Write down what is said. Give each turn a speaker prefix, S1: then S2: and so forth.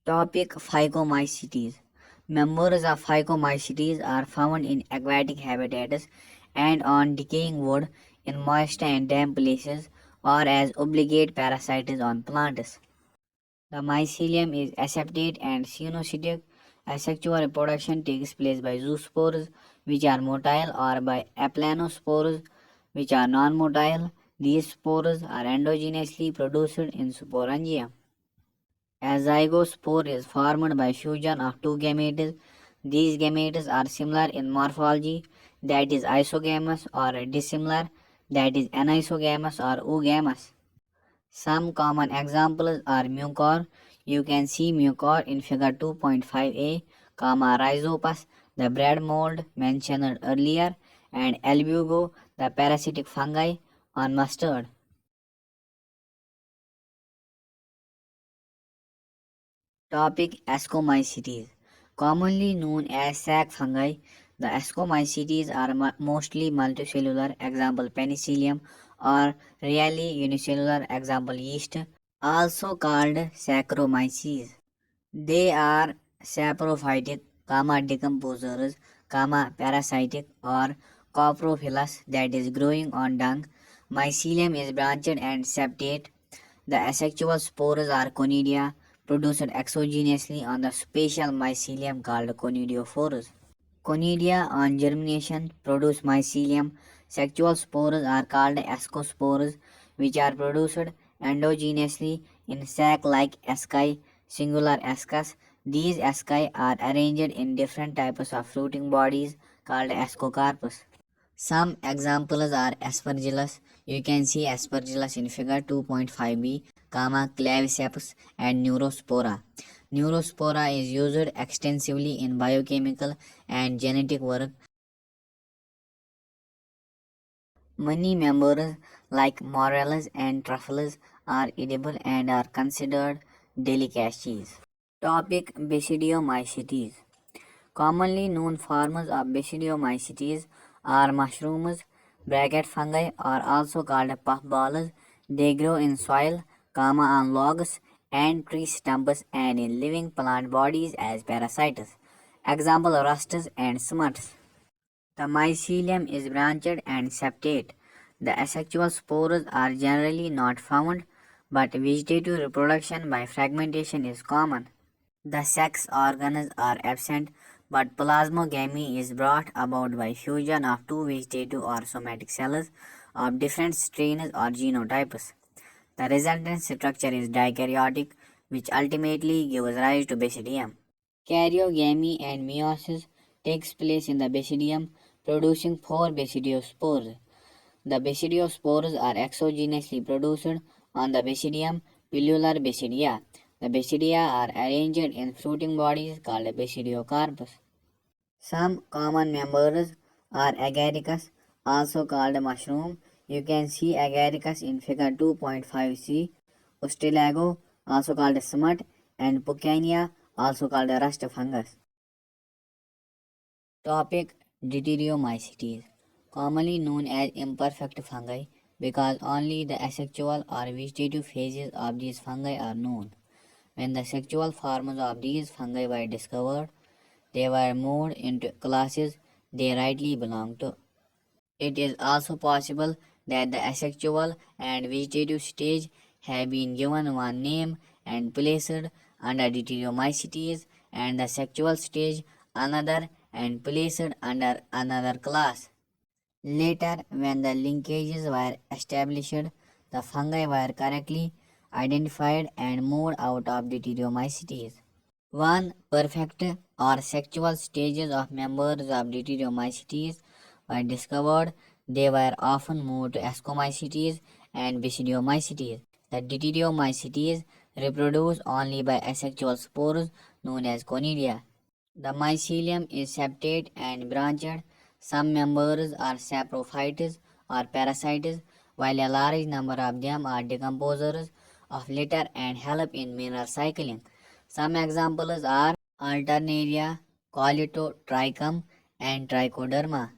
S1: Topic Phycomycetes. Members of phycomycetes are found in aquatic habitats and on decaying wood in moist and damp places or as obligate parasites on plants. The mycelium is aseptate and cyanocytic. Asexual reproduction takes place by zoospores, which are motile, or by aplanospores, which are non-motile. These spores are endogenously produced in sporangia. A zygospore is formed by fusion of two gametes. These gametes are similar in morphology, that is isogamous, or dissimilar, that is anisogamous or oogamous. Some common examples are mucor. You can see mucor in figure 2.5a, rhizopus, the bread mold mentioned earlier, and albugo, the parasitic fungi on mustard. Topic Ascomycetes. Commonly known as sac fungi, the ascomycetes are mostly multicellular, example penicillium, or rarely unicellular, example yeast, also called saccharomyces. They are saprophytic, decomposers, parasitic, or coprophilous, that is growing on dung. Mycelium is branched and septate. The asexual spores are conidia, produced exogenously on the spatial mycelium called conidiophores. Conidia on germination produce mycelium. Sexual spores are called ascospores, which are produced endogenously in sac-like asci, singular ascus. These asci are arranged in different types of fruiting bodies called ascocarpus. Some examples are aspergillus. You can see aspergillus in figure 2.5b, claviceps, and neurospora. Neurospora is used extensively in biochemical and genetic work. Many members like morels and truffles are edible and are considered delicacies. Topic Basidiomycetes. Commonly known forms of Basidiomycetes are mushrooms, bracket fungi, are also called puffballs. They grow in soil, on logs and tree stumps and in living plant bodies as parasites. Example rusts and smuts. The mycelium is branched and septate. The asexual spores are generally not found, but vegetative reproduction by fragmentation is common. The sex organs are absent, but plasmogamy is brought about by fusion of two vegetative or somatic cells of different strains or genotypes. The resultant structure is dikaryotic, which ultimately gives rise to basidium. Karyogamy and meiosis takes place in the basidium, producing four basidiospores. The basidiospores are exogenously produced on the basidium, pillular basidia. The basidia are arranged in fruiting bodies called basidiocarpus. Some common members are agaricus, also called mushroom. You can see agaricus in figure 2.5c, ustilago, also called smut, and pucania, also called rust fungus. Topic Deuteriomycetes, commonly known as imperfect fungi because only the asexual or vegetative phases of these fungi are known. When the sexual forms of these fungi were discovered, they were moved into classes they rightly belong to. It is also possible that the asexual and vegetative stage have been given one name and placed under Deuteriomycetes, and the sexual stage another and placed under another class. Later, when the linkages were established, the fungi were correctly identified and moved out of Deuteriomycetes. One perfect or sexual stages of members of Deuteriomycetes were discovered. They were often moved to Ascomycetes and Basidiomycetes. The Deuteriomycetes reproduce only by asexual spores known as conidia. The mycelium is septate and branched. Some members are saprophytes or parasites, while a large number of them are decomposers of litter and help in mineral cycling. Some examples are Alternaria, Colitotrichum, and Trichoderma.